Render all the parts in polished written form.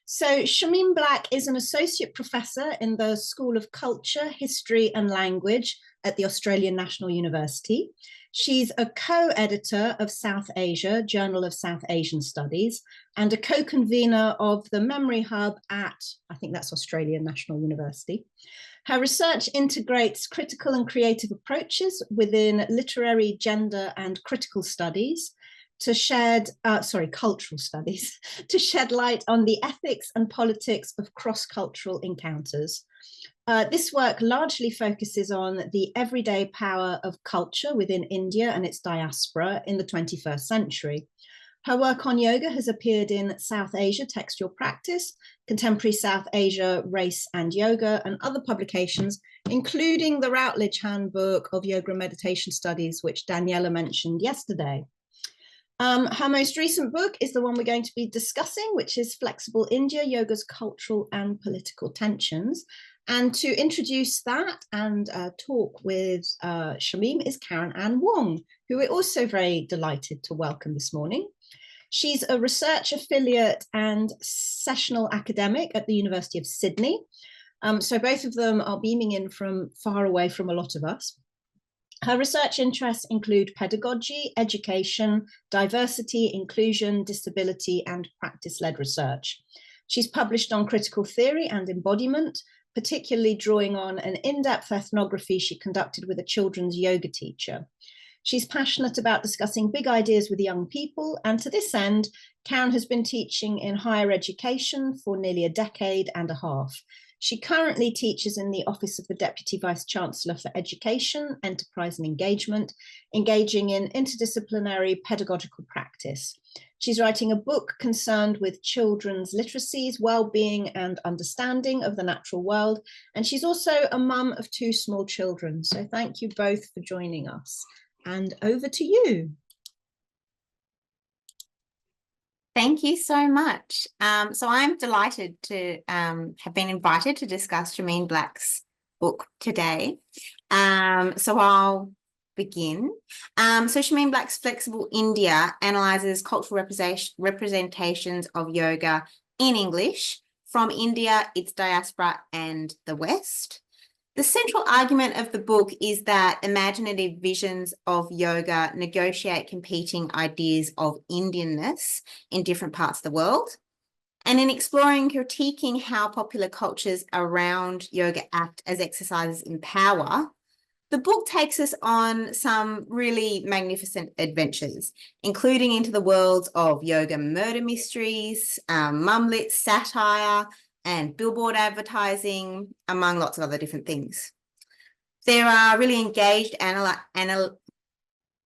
So Shameem Black is an associate professor in the School of Culture, History and Language at the Australian National University. She's a co-editor of South Asia, Journal of South Asian Studies, and a co-convener of the Memory Hub at, I think that's Australian National University. Her research integrates critical and creative approaches within literary, gender and critical studies, cultural studies, to shed light on the ethics and politics of cross-cultural encounters. This work largely focuses on the everyday power of culture within India and its diaspora in the 21st century. Her work on yoga has appeared in South Asia Textual Practice, Contemporary South Asia Race and Yoga, and other publications, including the Routledge Handbook of Yoga and Meditation Studies, which Daniela mentioned yesterday. Her most recent book is the one we're going to be discussing, which is Flexible India, Yoga's Cultural and Political Tensions. And to introduce that and talk with Shameem is Karen Ann Wong, who we're also very delighted to welcome this morning. She's a research affiliate and sessional academic at the University of Sydney. So both of them are beaming in from far away from a lot of us. Her research interests include pedagogy, education, diversity, inclusion, disability, and practice-led research. She's published on critical theory and embodiment, particularly drawing on an in-depth ethnography she conducted with a children's yoga teacher. She's passionate about discussing big ideas with young people, and to this end, Karen has been teaching in higher education for nearly a decade and a half. She currently teaches in the Office of the Deputy Vice-Chancellor for Education, Enterprise and Engagement, engaging in interdisciplinary pedagogical practice. She's writing a book concerned with children's literacies, well-being and understanding of the natural world. And she's also a mum of 2 small children. So thank you both for joining us. And over to you. Thank you so much. So I'm delighted to have been invited to discuss Shameem Black's book today. So I'll begin. So Shameem Black's Flexible India analyses cultural representations of yoga in English from India, its diaspora, and the West. The central argument of the book is that imaginative visions of yoga negotiate competing ideas of Indianness in different parts of the world. And in exploring, critiquing how popular cultures around yoga act as exercises in power, the book takes us on some really magnificent adventures, including into the worlds of yoga murder mysteries, mumlet satire, and billboard advertising, among lots of other different things. There are really engaged I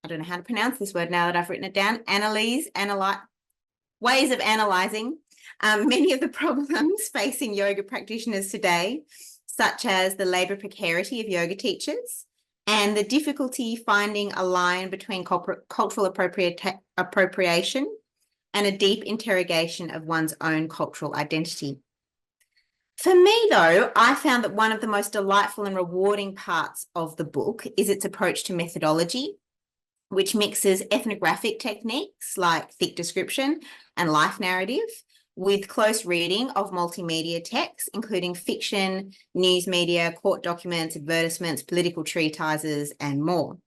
don't know how to pronounce this word now that I've written it down, ways of analysing many of the problems facing yoga practitioners today, such as the labour precarity of yoga teachers and the difficulty finding a line between cultural appropriation and a deep interrogation of one's own cultural identity. For me, though, I found that one of the most delightful and rewarding parts of the book is its approach to methodology, which mixes ethnographic techniques like thick description and life narrative with close reading of multimedia texts, including fiction, news media, court documents, advertisements, political treatises, and more.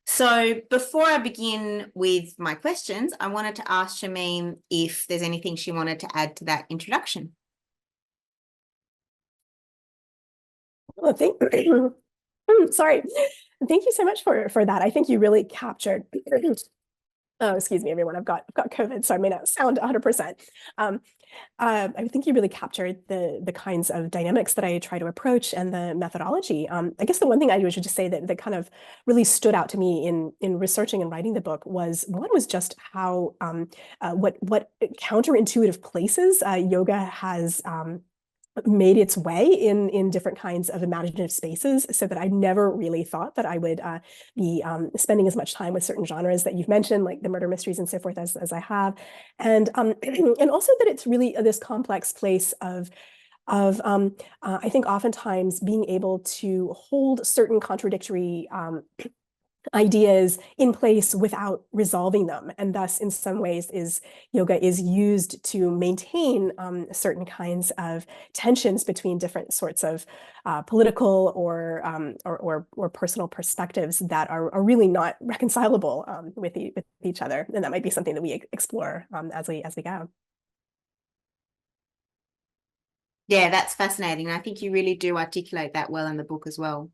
So before I begin with my questions, I wanted to ask Shameem if there's anything she wanted to add to that introduction. Well, sorry. Thank you so much for that. I think you really captured. Oh, excuse me, everyone. I've got COVID, so I may not sound 100%. I think you really captured the kinds of dynamics that I try to approach and the methodology. I guess the one thing I would just say that kind of really stood out to me in researching and writing the book was just how what counterintuitive places yoga has made its way in different kinds of imaginative spaces, so that I never really thought that I would be spending as much time with certain genres that you've mentioned, like the murder mysteries and so forth, as I have, and also that it's really this complex place of I think oftentimes being able to hold certain contradictory ideas in place without resolving them. And thus, in some ways, yoga is used to maintain certain kinds of tensions between different sorts of political or personal perspectives that are really not reconcilable with each other. And that might be something that we explore as we go. Yeah, that's fascinating. I think you really do articulate that well in the book as well.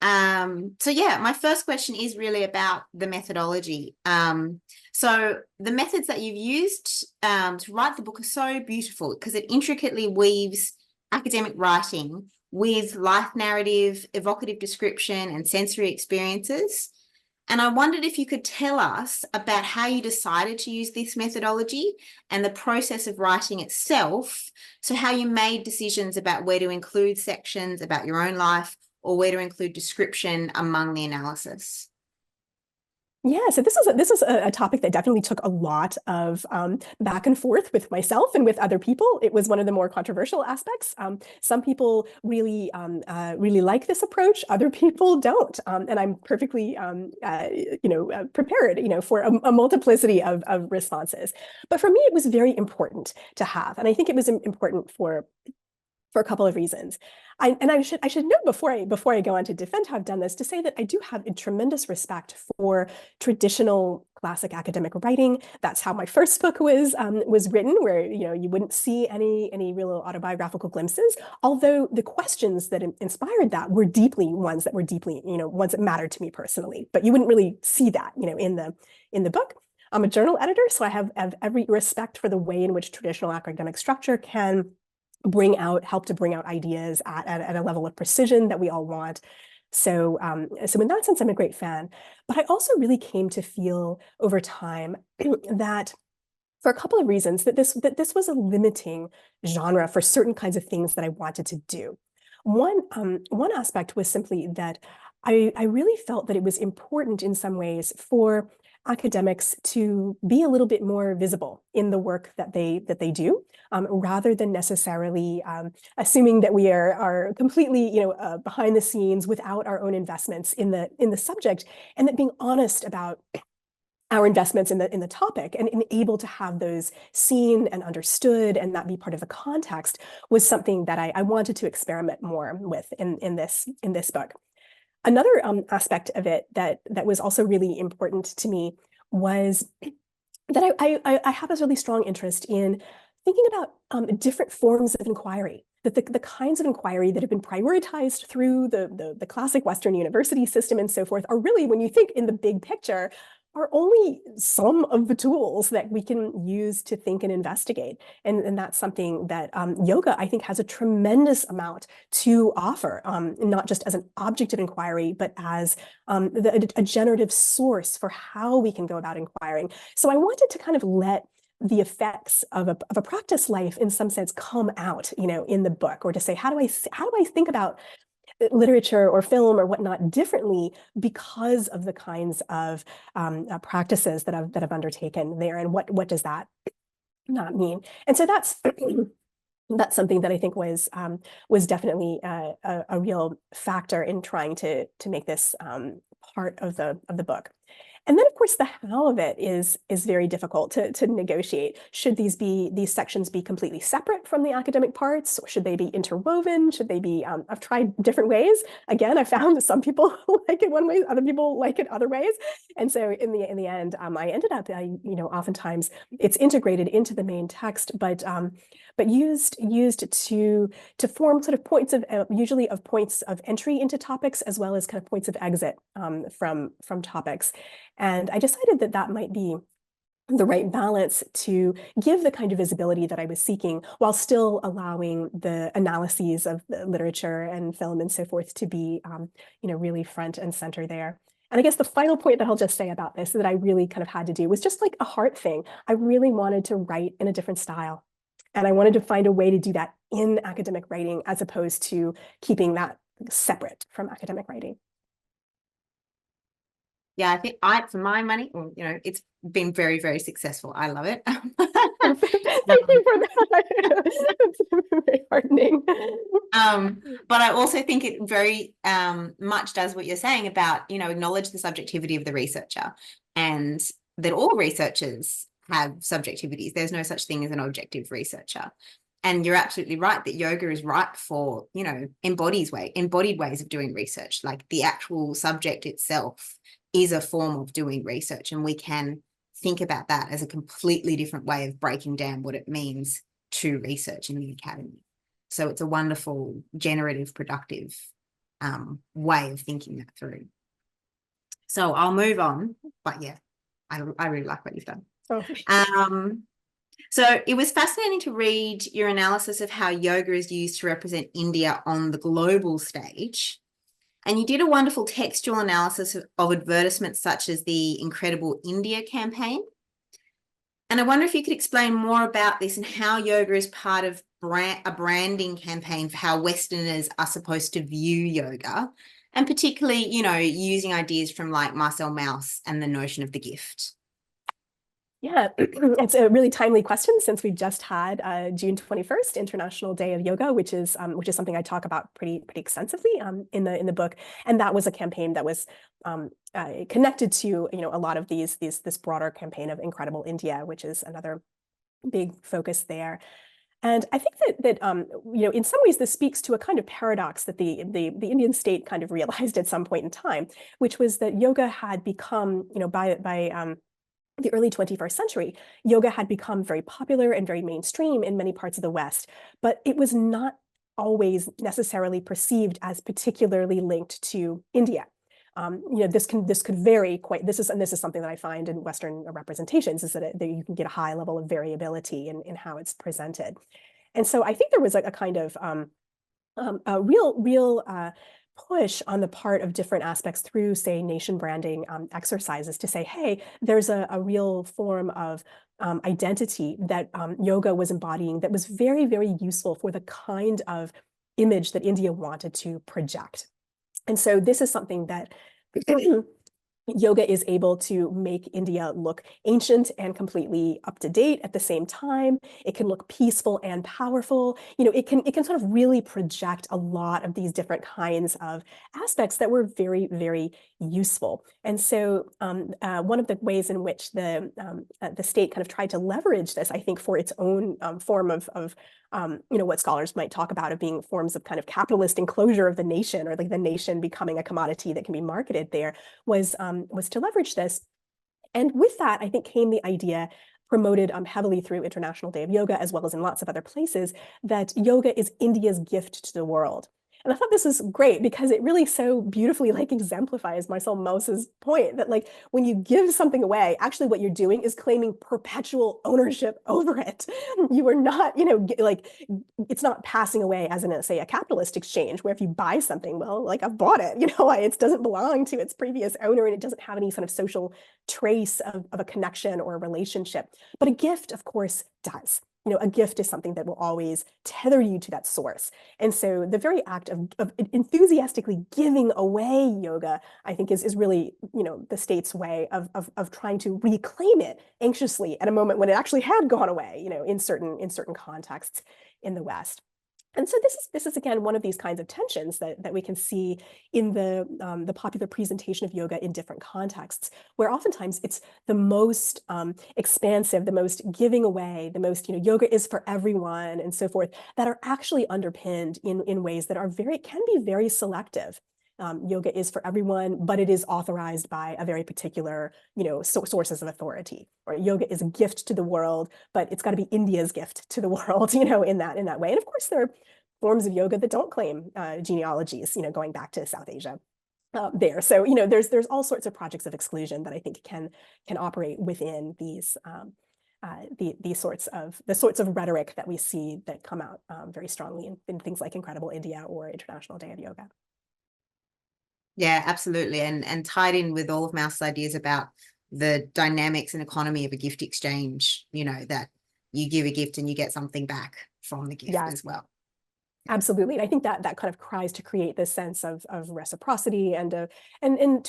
So yeah, my first question is really about the methodology. So the methods that you've used to write the book are so beautiful because it intricately weaves academic writing with life narrative, evocative description, and sensory experiences. And I wondered if you could tell us about how you decided to use this methodology and the process of writing itself. So how you made decisions about where to include sections about your own life or where to include description among the analysis. Yeah, so this is a topic that definitely took a lot of back and forth with myself and with other people. It was one of the more controversial aspects. Some people really really like this approach. Other people don't, and I'm perfectly prepared for a multiplicity of responses. But for me, it was very important to have, and I think it was important for a couple of reasons. I should note before I go on to defend how I've done this, to say that I do have a tremendous respect for traditional classic academic writing. That's how my first book was written, where you wouldn't see any real autobiographical glimpses. Although the questions that inspired that were deeply ones that mattered to me personally. But you wouldn't really see that in the book. I'm a journal editor, so I have every respect for the way in which traditional academic structure can help to bring out ideas at a level of precision that we all want. So in that sense, I'm a great fan. But I also really came to feel over time that, for a couple of reasons, that this was a limiting genre for certain kinds of things that I wanted to do. One aspect was simply that I really felt that it was important in some ways for academics to be a little bit more visible in the work that they do, rather than necessarily assuming that we are completely behind the scenes without our own investments in the subject, and that being honest about our investments in the topic and able to have those seen and understood and that be part of the context was something that I wanted to experiment more with in this book. Another aspect of it that was also really important to me was that I have a really strong interest in thinking about different forms of inquiry, that the kinds of inquiry that have been prioritized through the classic Western university system and so forth are really, when you think in the big picture, are only some of the tools that we can use to think and investigate. And that's something that yoga, I think, has a tremendous amount to offer, not just as an object of inquiry, but as a generative source for how we can go about inquiring. So I wanted to kind of let the effects of a practice life in some sense come out, in the book, or to say, how do I think about literature or film or whatnot differently because of the kinds of practices that I've undertaken there, and what does that not mean? And so that's something that I think was definitely a real factor in trying to make this part of the book. And then, of course, the how of it is very difficult to negotiate. Should these sections be completely separate from the academic parts? Or should they be interwoven? Should they be? I've tried different ways. Again, I found that some people like it one way, other people like it other ways. And so in the end, I ended up, oftentimes it's integrated into the main text, but used to form sort of points of usually of points of entry into topics, as well as kind of points of exit from topics. And I decided that might be the right balance to give the kind of visibility that I was seeking, while still allowing the analyses of the literature and film and so forth to be, really front and center there. And I guess the final point that I'll just say about this that I really kind of had to do was just like a heart thing. I really wanted to write in a different style. And I wanted to find a way to do that in academic writing, as opposed to keeping that separate from academic writing. Yeah, I think for my money, it's been very, very successful. I love it. Thank you for that. It's very heartening. But I also think it very much does what you're saying about, acknowledge the subjectivity of the researcher, and that all researchers have subjectivities. There's no such thing as an objective researcher. And you're absolutely right that yoga is ripe for, embodied ways of doing research. Like the actual subject itself is a form of doing research, and we can think about that as a completely different way of breaking down what it means to research in the academy. So it's a wonderful, generative, productive way of thinking that through. So I'll move on, but yeah, I really like what you've done. Oh. So it was fascinating to read your analysis of how yoga is used to represent India on the global stage. And you did a wonderful textual analysis of advertisements such as the Incredible India campaign. And I wonder if you could explain more about this and how yoga is part of a branding campaign for how Westerners are supposed to view yoga, and particularly, using ideas from like Marcel Mauss and the notion of the gift. Yeah, it's a really timely question since we just had June 21st, International Day of Yoga, which is something I talk about pretty extensively in the book. And that was a campaign that was connected to a lot of this broader campaign of Incredible India, which is another big focus there. And I think that in some ways this speaks to a kind of paradox that the Indian state kind of realized at some point in time, which was that yoga had become, by the early 21st century, yoga had become very popular and very mainstream in many parts of the West, but it was not always necessarily perceived as particularly linked to India. This could vary quite. This is something that I find in Western representations, is that you can get a high level of variability in how it's presented, and so I think there was a kind of a real push on the part of different aspects through, say, nation branding exercises to say, hey, there's a real form of identity that yoga was embodying that was very, very useful for the kind of image that India wanted to project. And so this is something that yoga is able to make India look ancient and completely up to date at the same time. It can look peaceful and powerful. It can sort of really project a lot of these different kinds of aspects that were very, very useful. And so one of the ways in which the state kind of tried to leverage this, I think, for its own form of what scholars might talk about of being forms of kind of capitalist enclosure of the nation, or like the nation becoming a commodity that can be marketed there, was to leverage this. And with that, I think, came the idea, promoted heavily through International Day of Yoga, as well as in lots of other places, that yoga is India's gift to the world. And I thought this was great because it really so beautifully exemplifies Marcel Mauss's point that when you give something away, actually what you're doing is claiming perpetual ownership over it. You are not, it's not passing away as in, say, a capitalist exchange where if you buy something, well, I've bought it, it doesn't belong to its previous owner and it doesn't have any sort of social trace of a connection or a relationship. But a gift, of course, does. A gift is something that will always tether you to that source. And so the very act of enthusiastically giving away yoga, I think, is really, the state's way of trying to reclaim it anxiously at a moment when it actually had gone away, in certain contexts in the West. And so this is again one of these kinds of tensions that we can see in the popular presentation of yoga in different contexts, where oftentimes it's the most expansive, the most giving away, the most yoga is for everyone and so forth, that are actually underpinned in ways that can be very selective. Yoga is for everyone, but it is authorized by a very particular, sources of authority. Or yoga is a gift to the world, but it's got to be India's gift to the world, in that way. And of course, there are forms of yoga that don't claim genealogies, going back to South Asia. There, so there's all sorts of projects of exclusion that I think can operate within these the sorts of rhetoric that we see that come out very strongly in things like Incredible India or International Day of Yoga. Yeah, absolutely. And tied in with all of Mauss's ideas about the dynamics and economy of a gift exchange, that you give a gift and you get something back from the gift as well. Absolutely. And I think that kind of cries to create this sense of reciprocity and to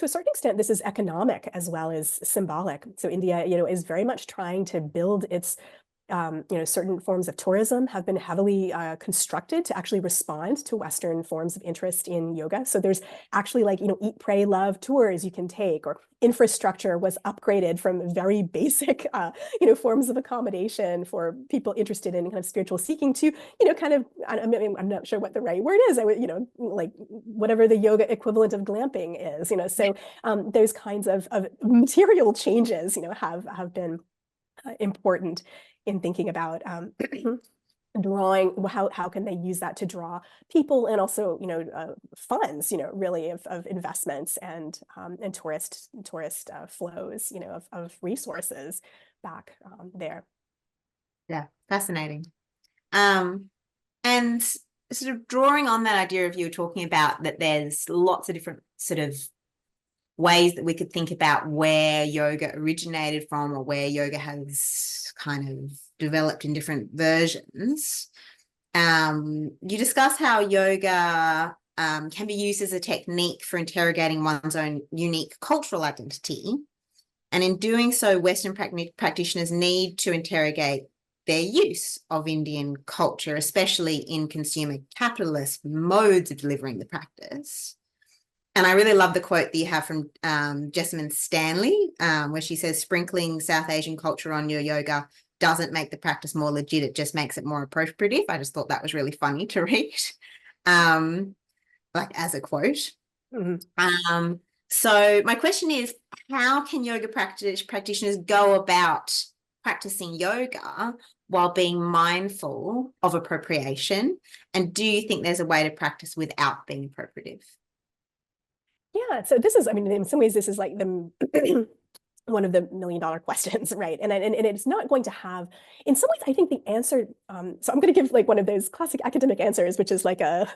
a certain extent, this is economic as well as symbolic. So India, is very much trying to build its certain forms of tourism have been heavily constructed to actually respond to Western forms of interest in yoga. So there's actually like, eat, pray, love tours you can take, or infrastructure was upgraded from very basic, forms of accommodation for people interested in kind of spiritual seeking to, kind of, I mean, I'm not sure what the right word is, like whatever the yoga equivalent of glamping is, so those kinds of material changes, have been important in thinking about drawing, how can they use that to draw people, and also funds, really of investments and tourist flows, of resources back there. Yeah, fascinating. And sort of drawing on that idea of you were talking about that there's lots of different sort of ways that we could think about where yoga originated from, or where yoga has kind of developed in different versions. You discuss how yoga can be used as a technique for interrogating one's own unique cultural identity. And in doing so, Western practitioners need to interrogate their use of Indian culture, especially in consumer capitalist modes of delivering the practice. And I really love the quote that you have from Jessamine Stanley, where she says, sprinkling South Asian culture on your yoga doesn't make the practice more legit, it just makes it more appropriative. I just thought that was really funny to read, like as a quote. Mm-hmm. So my question is, how can yoga practitioners go about practicing yoga while being mindful of appropriation? And do you think there's a way to practice without being appropriative? Yeah, so this is, I mean, in some ways, this is like the one of the $1 million questions, right? And it's not going to have, in some ways, I think the answer. So I'm going to give like one of those classic academic answers, which is like a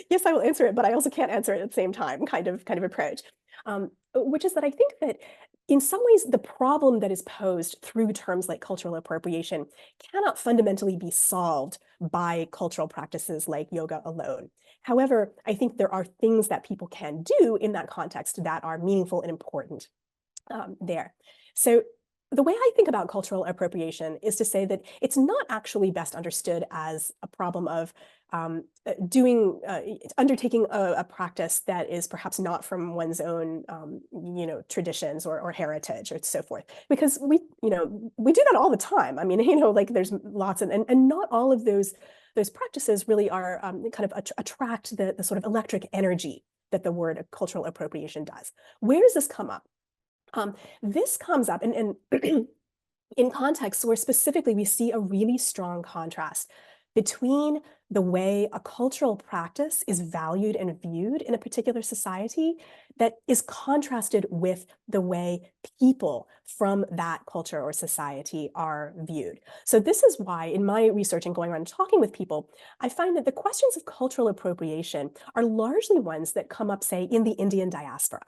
yes, I will answer it, but I also can't answer it at the same time kind of approach, which is that I think that in some ways the problem that is posed through terms like cultural appropriation cannot fundamentally be solved by cultural practices like yoga alone. However, I think there are things that people can do in that context that are meaningful and important there. So the way I think about cultural appropriation is to say that it's not actually best understood as a problem of undertaking a practice that is perhaps not from one's own, traditions or heritage or so forth, because we do that all the time. I mean, like there's lots of, and not all of those practices really are kind of attract the sort of electric energy that the word cultural appropriation does. Where does this come up? This comes up in in contexts where specifically we see a really strong contrast between the way a cultural practice is valued and viewed in a particular society that is contrasted with the way people from that culture or society are viewed. So this is why in my research and going around and talking with people, I find that the questions of cultural appropriation are largely ones that come up, say, in the Indian diaspora,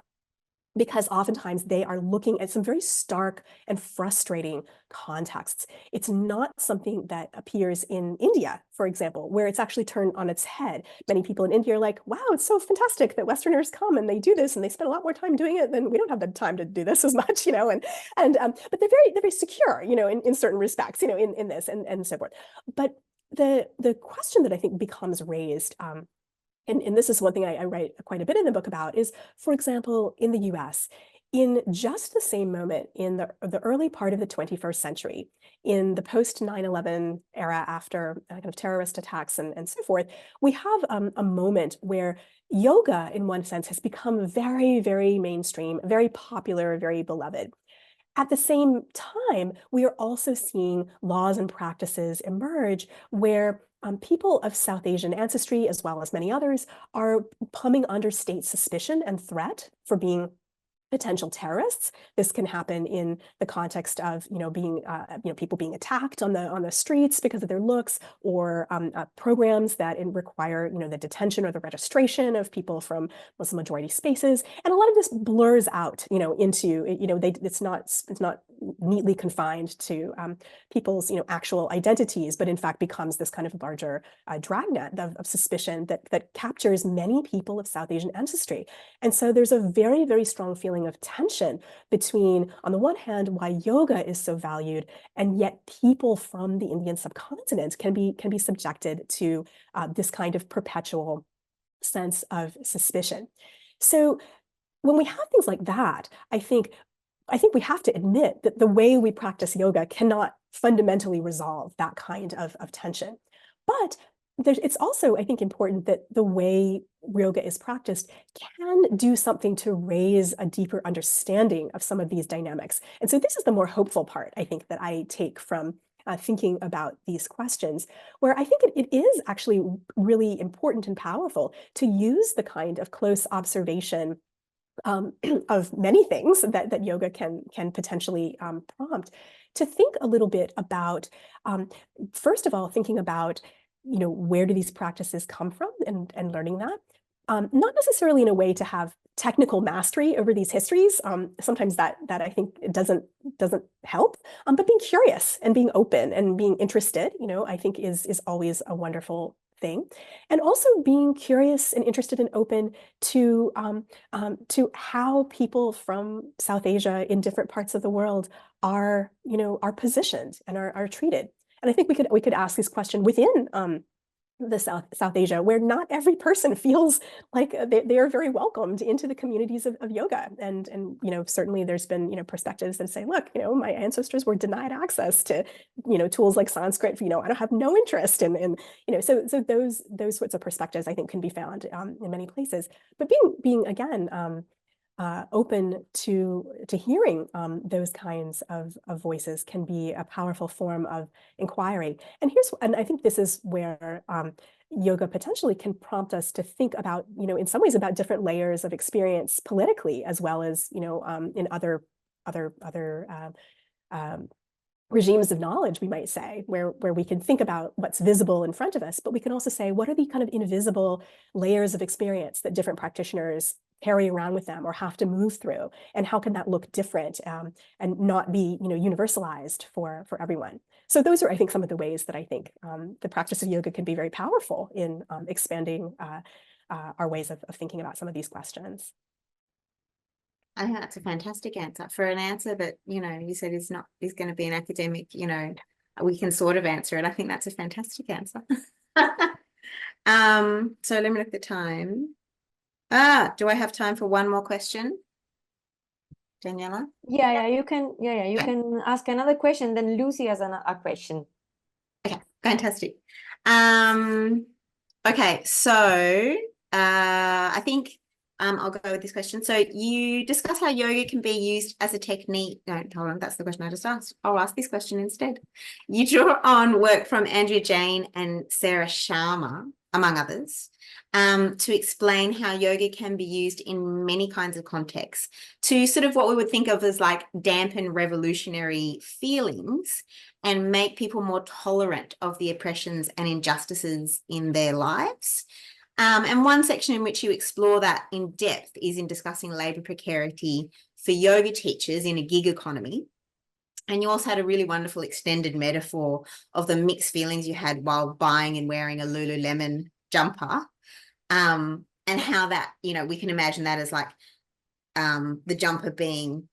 because oftentimes they are looking at some very stark and frustrating contexts. It's not something that appears in India, for example, where it's actually turned on its head. Many people in India are like, wow, it's so fantastic that Westerners come and they do this and they spend a lot more time doing it than we don't have the time to do this as much, but they're very secure, in certain respects, in this and so forth. But the question that I think becomes raised, and this is one thing I write quite a bit in the book about, is, for example, in the US, in just the same moment in the early part of the 21st century, in the post 9/11 era, after kind of terrorist attacks and so forth, we have a moment where yoga, in one sense, has become very, very mainstream, very popular, very beloved. At the same time, we are also seeing laws and practices emerge where people of South Asian ancestry, as well as many others, are coming under state suspicion and threat for being potential terrorists. This can happen in the context of, being, people being attacked on the streets because of their looks, or programs that require, the detention or the registration of people from Muslim majority spaces. And a lot of this blurs out, into, it's not neatly confined to people's, actual identities, but in fact becomes this kind of larger dragnet of suspicion that captures many people of South Asian ancestry. And so there's a very, very strong feeling of tension between, on the one hand, why yoga is so valued, and yet people from the Indian subcontinent can be subjected to this kind of perpetual sense of suspicion. So when we have things like that, I think we have to admit that the way we practice yoga cannot fundamentally resolve that kind of tension. But it's also, I think, important that the way yoga is practiced can do something to raise a deeper understanding of some of these dynamics. And so this is the more hopeful part, I think, that I take from thinking about these questions, where I think it is actually really important and powerful to use the kind of close observation of many things that yoga can potentially prompt, to think a little bit about, first of all, thinking about, where do these practices come from, and learning that, not necessarily in a way to have technical mastery over these histories. Sometimes that I think it doesn't help, but being curious and being open and being interested, I think is always a wonderful thing. And also being curious and interested and open to how people from South Asia in different parts of the world are positioned and are treated. And I think we could ask this question within the South Asia, where not every person feels like they are very welcomed into the communities of yoga. And certainly there's been perspectives that say, look, my ancestors were denied access to tools like Sanskrit. I don't have no interest in so those sorts of perspectives, I think, can be found in many places. But being again open to hearing those kinds of voices can be a powerful form of inquiry. And I think this is where yoga potentially can prompt us to think about, in some ways, about different layers of experience politically, as well as, in other regimes of knowledge, we might say, where we can think about what's visible in front of us, but we can also say, what are the kind of invisible layers of experience that different practitioners carry around with them or have to move through, and how can that look different and not be universalized for everyone. So those are, I think, some of the ways that I think the practice of yoga can be very powerful in expanding our ways of thinking about some of these questions. I think that's a fantastic answer. For an answer that, you said is going to be an academic, we can sort of answer it. I think that's a fantastic answer. So let me look at the time. Do I have time for one more question, Daniela? Yeah, you can. Yeah, you can ask another question. Then Lucy has a question. Okay, fantastic. Okay, so I think I'll go with this question. So you discuss how yoga can be used as a technique. No, hold on, that's the question I just asked. I'll ask this question instead. You draw on work from Andrea Jain and Sarah Sharma, among others, to explain how yoga can be used in many kinds of contexts to sort of what we would think of as like dampen revolutionary feelings and make people more tolerant of the oppressions and injustices in their lives. And one section in which you explore that in depth is in discussing labour precarity for yoga teachers in a gig economy. And you also had a really wonderful extended metaphor of the mixed feelings you had while buying and wearing a Lululemon jumper, and how that, we can imagine that as like the jumper being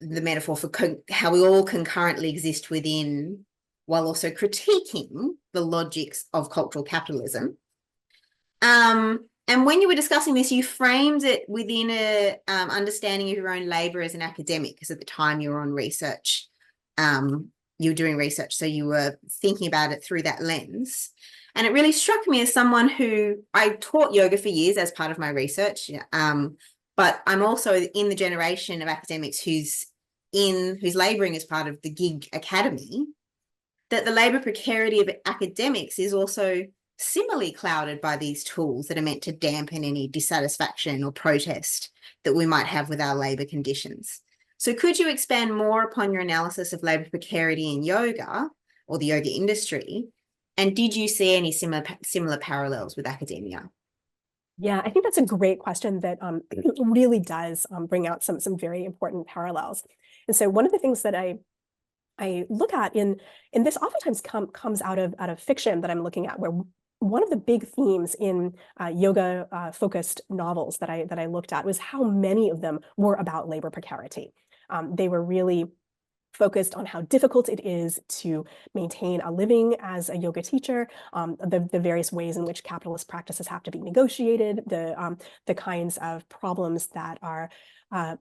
the metaphor for how we all concurrently exist within, while also critiquing the logics of cultural capitalism. And when you were discussing this, you framed it within a understanding of your own labour as an academic, because at the time you were on research, you were doing research, so you were thinking about it through that lens. And it really struck me as someone who, I taught yoga for years as part of my research, but I'm also in the generation of academics who's labouring as part of the gig academy, that the labour precarity of academics is also similarly clouded by these tools that are meant to dampen any dissatisfaction or protest that we might have with our labour conditions. So could you expand more upon your analysis of labour precarity in yoga or the yoga industry? And did you see any similar parallels with academia? Yeah, I think that's a great question that really does bring out some very important parallels. And so one of the things that I look at in this oftentimes comes out of fiction that I'm looking at, where one of the big themes in yoga focused novels that I looked at was how many of them were about labor precarity. They were really focused on how difficult it is to maintain a living as a yoga teacher, the various ways in which capitalist practices have to be negotiated, the kinds of problems that are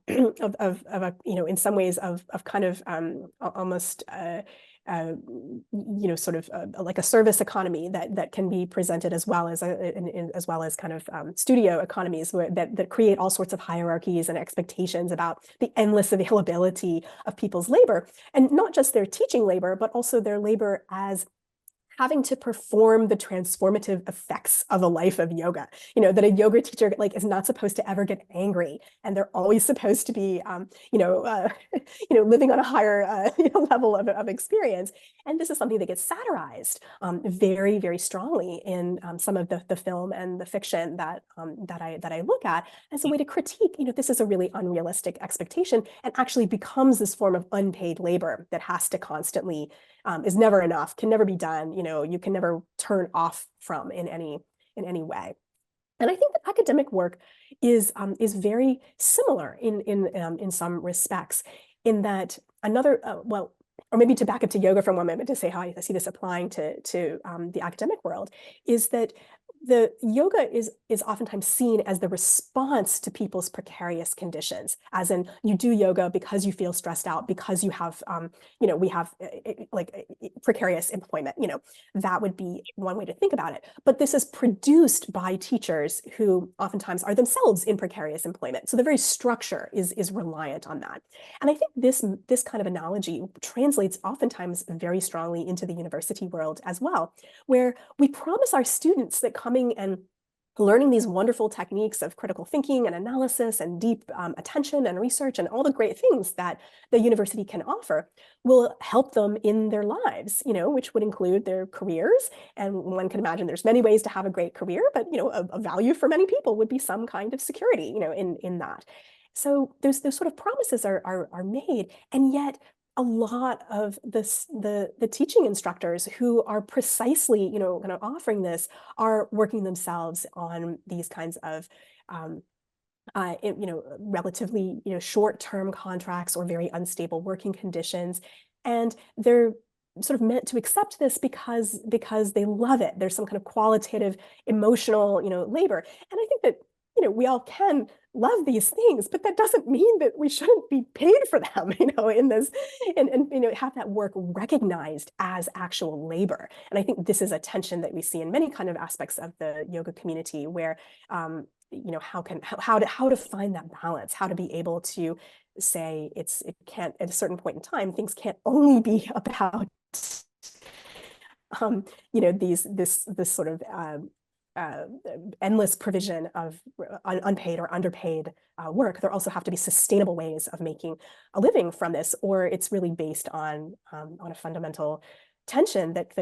in some ways of kind of almost sort of like a service economy that can be presented, as well as kind of studio economies that create all sorts of hierarchies and expectations about the endless availability of people's labor, and not just their teaching labor, but also their labor as having to perform the transformative effects of a life of yoga. That a yoga teacher is not supposed to ever get angry, and they're always supposed to be living on a higher level of experience. And this is something that gets satirized very, very strongly in some of the film and the fiction that I look at as a way to critique. This is a really unrealistic expectation, and actually becomes this form of unpaid labor that has to constantly is never enough, can never be done. You can never turn off from in any way. And I think that academic work is very similar in some respects, in that or maybe to back up to yoga for one moment to say how I see this applying to the academic world, is that the yoga is oftentimes seen as the response to people's precarious conditions, as in you do yoga because you feel stressed out, because you have, we have precarious employment. That would be one way to think about it. But this is produced by teachers who oftentimes are themselves in precarious employment. So the very structure is reliant on that. And I think this kind of analogy translates oftentimes very strongly into the university world as well, where we promise our students that coming and learning these wonderful techniques of critical thinking and analysis and deep attention and research and all the great things that the university can offer will help them in their lives, which would include their careers. And one can imagine there's many ways to have a great career, but a value for many people would be some kind of security, in that. So those sort of promises are made, and yet a lot of the teaching instructors who are precisely kind of offering this are working themselves on these kinds of relatively short-term contracts or very unstable working conditions, and they're sort of meant to accept this because they love it. There's some kind of qualitative, emotional labor, and I think that we all can love these things, but that doesn't mean that we shouldn't be paid for them, in this, and have that work recognized as actual labor. And I think this is a tension that we see in many kind of aspects of the yoga community, where how to find that balance, how to be able to say it can't, at a certain point in time, things can't only be about this sort of endless provision of unpaid or underpaid work. There also have to be sustainable ways of making a living from this, or it's really based on a fundamental tension that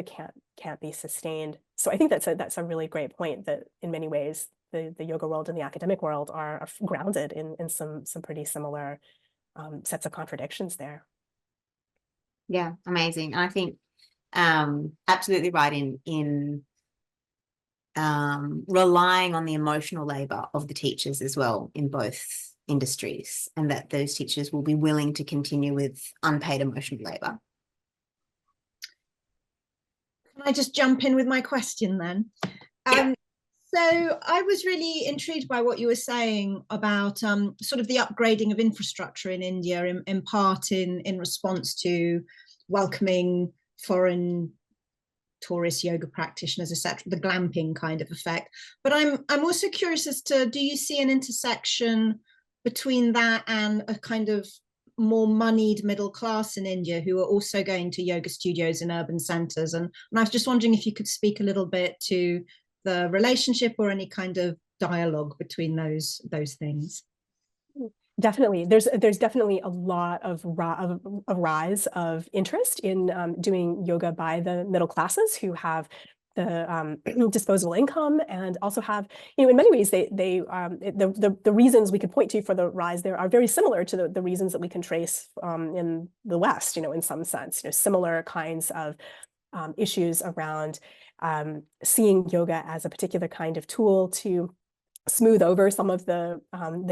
can't be sustained. So I think that's a really great point, that in many ways the yoga world and the academic world are grounded in some pretty similar sets of contradictions there. Yeah, amazing. And I think absolutely right in relying on the emotional labor of the teachers as well in both industries, and that those teachers will be willing to continue with unpaid emotional labor. Can I just jump in with my question then? Yeah. So I was really intrigued by what you were saying about sort of the upgrading of infrastructure in India, in part in response to welcoming foreign tourist yoga practitioners, etc., the glamping kind of effect. But I'm also curious as to, do you see an intersection between that and a kind of more moneyed middle class in India who are also going to yoga studios in urban centers? And I was just wondering if you could speak a little bit to the relationship or any kind of dialogue between those things. Definitely, there's definitely a lot of a rise of interest in doing yoga by the middle classes, who have disposable income, and also have, in many ways, the reasons we could point to for the rise there are very similar to the reasons that we can trace in the West, in some sense, similar kinds of issues around seeing yoga as a particular kind of tool to smooth over some of the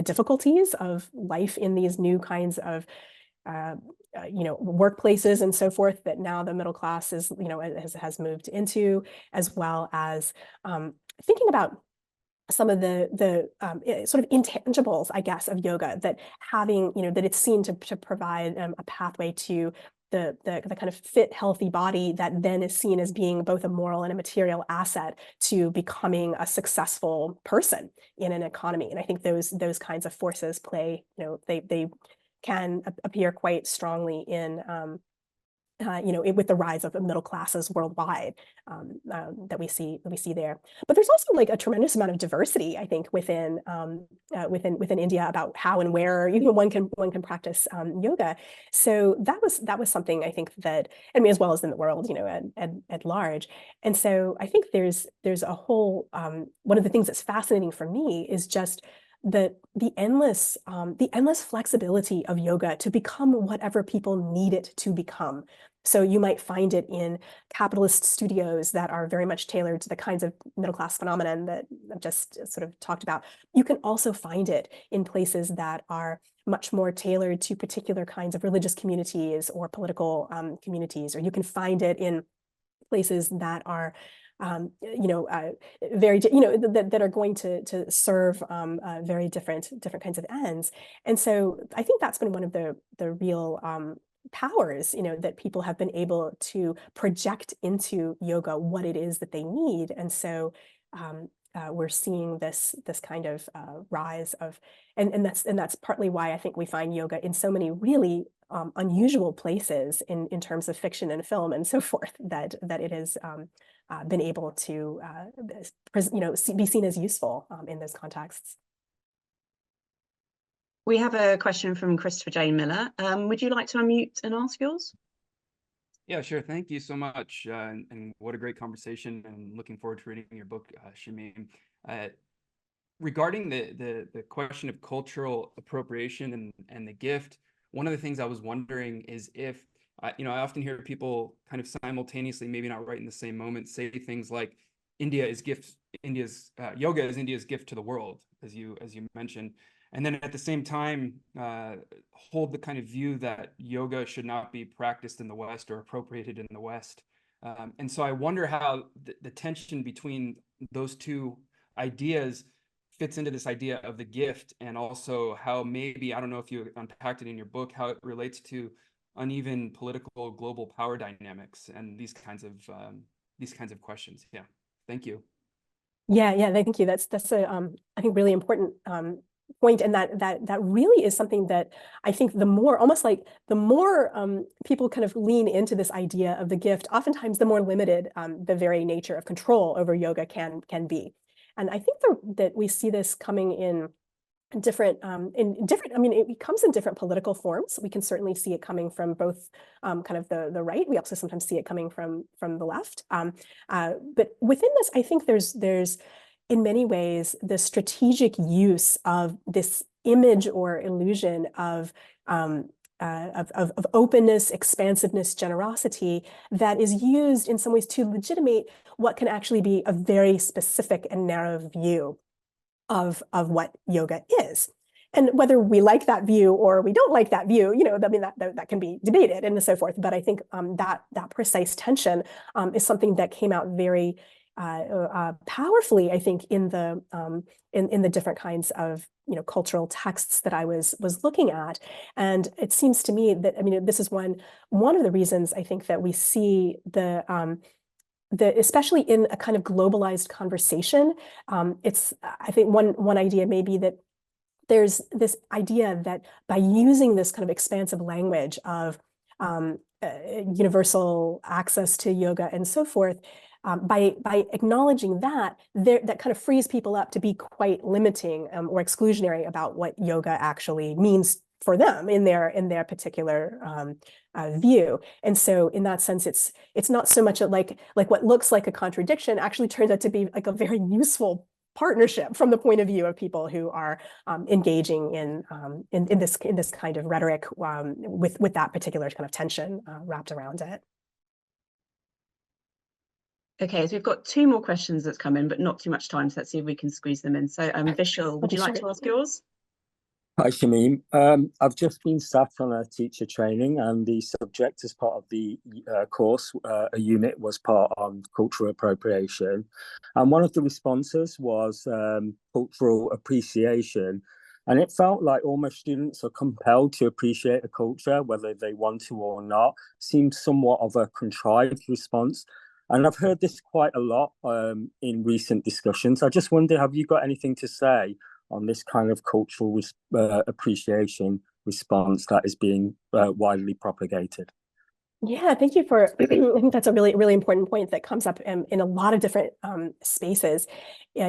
difficulties of life in these new kinds of workplaces and so forth that now the middle class is, has moved into, as well as thinking about some of the sort of intangibles, I guess, of yoga, that having, that it's seen to provide a pathway to the kind of fit, healthy body that then is seen as being both a moral and a material asset to becoming a successful person in an economy. And I think those kinds of forces play, they can appear quite strongly in with the rise of the middle classes worldwide that we see there. But there's also like a tremendous amount of diversity, I think, within India about how and where one can practice yoga. So that was something I think that, I mean, as well as in the world, at large. And so I think there's a whole one of the things that's fascinating for me is just the endless flexibility of yoga to become whatever people need it to become. So you might find it in capitalist studios that are very much tailored to the kinds of middle-class phenomenon that I've just sort of talked about. You can also find it in places that are much more tailored to particular kinds of religious communities or political communities, or you can find it in places that are very, that are going to serve very different kinds of ends. And so I think that's been one of the real powers, that people have been able to project into yoga what it is that they need. And so we're seeing this kind of rise of, and that's partly why I think we find yoga in so many really unusual places in terms of fiction and film and so forth, that it has been able to be seen as useful in those contexts. We have a question from Christopher J. Miller. Would you like to unmute and ask yours? Yeah, sure. Thank you so much. And what a great conversation, and looking forward to reading your book, Shameem. Regarding the question of cultural appropriation and the gift, one of the things I was wondering is if, I often hear people kind of simultaneously, maybe not right in the same moment, say things like yoga is India's gift to the world, as you mentioned. And then at the same time, hold the kind of view that yoga should not be practiced in the West or appropriated in the West. And so I wonder how the tension between those two ideas fits into this idea of the gift, and also how maybe, I don't know if you unpacked it in your book, how it relates to uneven political global power dynamics and these kinds of questions. Yeah, thank you. Yeah, thank you. That's a I think really important point, and that really is something that I think the more people kind of lean into this idea of the gift, oftentimes the more limited the very nature of control over yoga can be. And I think that we see this coming in different, I mean, it comes in different political forms. We can certainly see it coming from both kind of the right. We also sometimes see it coming from the left. But within this, I think there's in many ways the strategic use of this image or illusion of openness, expansiveness, generosity that is used in some ways to legitimate what can actually be a very specific and narrow view of what yoga is. And whether we like that view or we don't like that view, I mean, that can be debated and so forth. But I think that precise tension is something that came out very powerfully, I think, in the different kinds of cultural texts that I was looking at. And it seems to me that, I mean, this is one of the reasons I think that we see especially in a kind of globalized conversation, it's, I think one idea may be that there's this idea that by using this kind of expansive language of universal access to yoga and so forth, by acknowledging that kind of frees people up to be quite limiting or exclusionary about what yoga actually means for them in their particular view. And so in that sense, it's not so much like what looks like a contradiction actually turns out to be like a very useful partnership from the point of view of people who are engaging in this kind of rhetoric with that particular kind of tension wrapped around it. Okay, so we've got 2 more questions that's come in, but not too much time, so let's see if we can squeeze them in. So Vishal, would you like to ask yours? Hi, Shameem. I've just been sat on a teacher training, and the subject as part of the course, a unit was part on cultural appropriation. And one of the responses was cultural appreciation. And it felt like almost students are compelled to appreciate a culture, whether they want to or not. Seems somewhat of a contrived response. And I've heard this quite a lot in recent discussions. I just wonder, have you got anything to say on this kind of cultural appreciation response that is being widely propagated? Yeah, thank you for, I think that's a really, really important point that comes up in a lot of different spaces,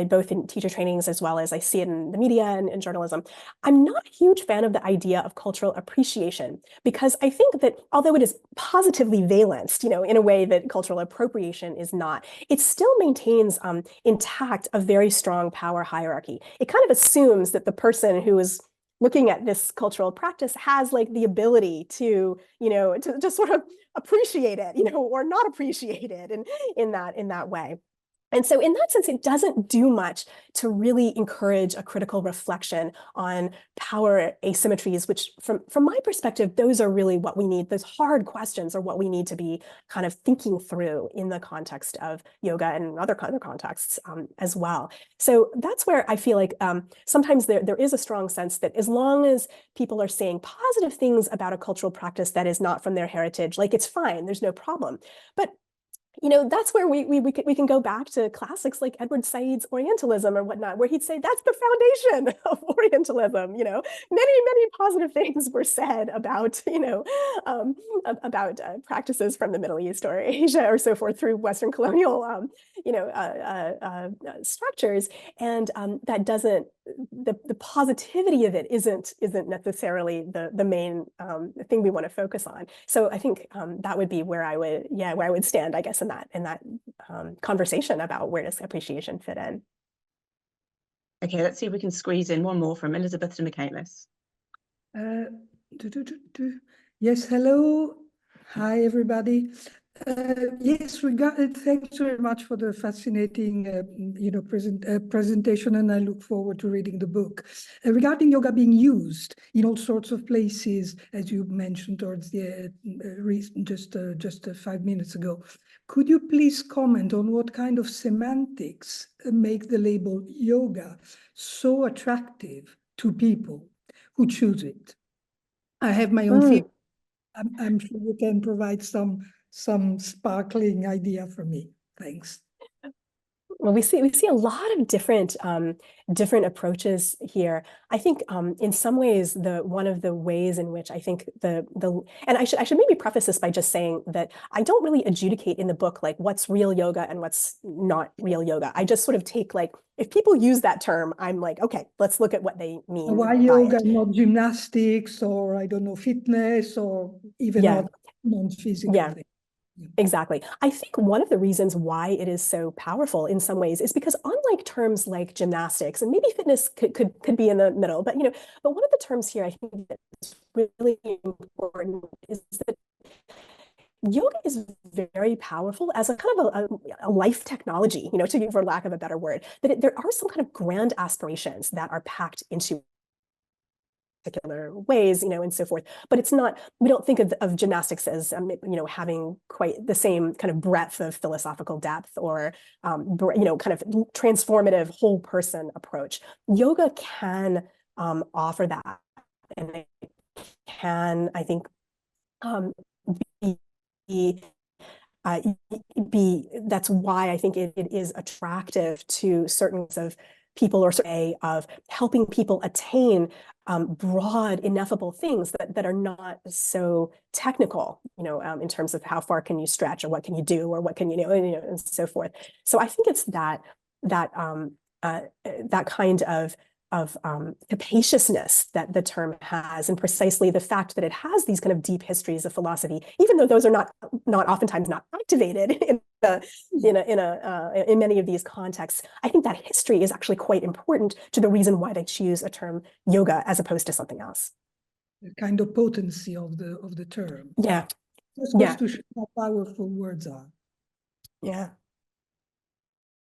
both in teacher trainings as well as I see it in the media and in journalism. I'm not a huge fan of the idea of cultural appreciation, because I think that although it is positively valenced, in a way that cultural appropriation is not, it still maintains intact a very strong power hierarchy. It kind of assumes that the person who is looking at this cultural practice has like the ability to, to just sort of appreciate it, or not appreciate it in that way. And so in that sense, it doesn't do much to really encourage a critical reflection on power asymmetries, which from my perspective, those are really what we need. Those hard questions are what we need to be kind of thinking through in the context of yoga and other kind of contexts as well. So that's where I feel like sometimes there is a strong sense that as long as people are saying positive things about a cultural practice that is not from their heritage, like it's fine, there's no problem. But that's where we can go back to classics like Edward Said's Orientalism or whatnot, where he'd say that's the foundation of Orientalism. Many positive things were said about practices from the Middle East or Asia or so forth through Western colonial structures, and that doesn't, the positivity of it isn't necessarily the main thing we want to focus on. So I think that would be where I would stand, I guess, in that conversation about where does appreciation fit in. Okay, let's see if we can squeeze in one more from Elizabeth to Michaelis. Yes, hello. Hi, everybody. Yes, thanks very much for the fascinating, presentation, and I look forward to reading the book. Regarding yoga being used in all sorts of places, as you mentioned towards the just 5 minutes ago, could you please comment on what kind of semantics make the label yoga so attractive to people who choose it? I have my own theory. I'm sure you can provide some sparkling idea for me. Thanks. Well, we see a lot of different approaches here. I think in some ways one of the ways in which I think and I should maybe preface this by just saying that I don't really adjudicate in the book like what's real yoga and what's not real yoga. I just sort of take like, if people use that term, I'm like, okay, let's look at what they mean. Why yoga, not gymnastics, or I don't know, fitness, or even not non-physical things? Exactly. I think one of the reasons why it is so powerful in some ways is because unlike terms like gymnastics, and maybe fitness could be in the middle, but but one of the terms here I think that's really important is that yoga is very powerful as a kind of a life technology, for lack of a better word, that there are some kind of grand aspirations that are packed into particular ways, and so forth. But it's not, we don't think of gymnastics as, having quite the same kind of breadth of philosophical depth or, kind of transformative whole person approach. Yoga can offer that. And it can, I think, that's why I think it is attractive to certain of people or way of helping people attain broad, ineffable things that are not so technical, in terms of how far can you stretch or what can you do or what can and so forth. So I think it's that kind of capaciousness that the term has, and precisely the fact that it has these kind of deep histories of philosophy, even though those are not oftentimes not activated in many of these contexts. I think that history is actually quite important to the reason why they choose a term yoga as opposed to something else. The kind of potency of the term. Yeah. Just goes to show how powerful words are. Yeah.